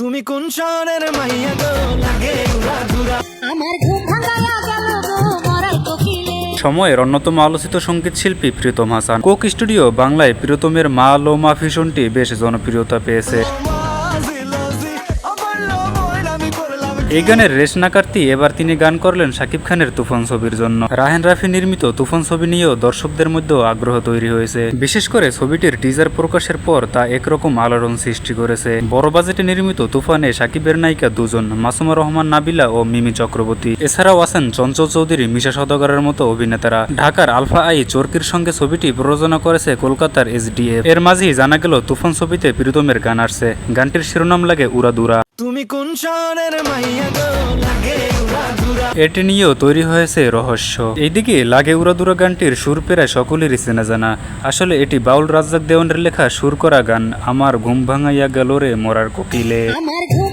তুমি কোন শহরের মাইয়া গো লাগে উড়াধুরা আমার ঘুম ভাঙায়া গেল গো মরার কোকিলে। সময়ের অন্যতম আলোচিত সঙ্গীত শিল্পী প্রীতম হাসান। কোক স্টুডিও বাংলায় প্রীতমের মা লো মা ভীষণটি বেশ জনপ্রিয়তা পেয়েছে। এই গানের রেশ না কাটতেই এবার তিনি গান করলেন শাকিব খানের তুফান ছবির জন্য। রাহেন রাফি নির্মিত তুফান ছবি নিয়েও দর্শকদের মধ্যে আগ্রহ তৈরি হয়েছে। বিশেষ করে ছবিটির টিজার প্রকাশের পর তা একরকম আলোড়ন সৃষ্টি করেছে। বড় বাজেটে নির্মিত তুফানে শাকিবের নায়িকা দুজন, মাসুমা রহমান নাবিলা ও মিমি চক্রবর্তী। এছাড়াও আছেন চঞ্চল চৌধুরী, মিশা সওদাগরের মতো অভিনেতারা। ঢাকার আলফা আই চরকির সঙ্গে ছবিটি প্রযোজনা করেছে কলকাতার SDF। এর মাঝেই জানা গেল তুফান ছবিতে প্রীতমের গান আসছে। গানটির শিরোনাম লাগে উড়াদুরা। তুমি কোন শহরের মাইয়া গো লাগে উড়াধুরা। এটি নিয়েও তৈরি হয়েছে রহস্য। এইদিকে লাগে উড়াদুরা গানটির সুর প্রায় সকলেরই চেনা জানা। আসলে এটি বাউল রাজ্জাক দেওয়ানের লেখা সুর করা গান। আমার ঘুম ভাঙাইয়া গেল রে মরার কোকিলে। আমার ঘুম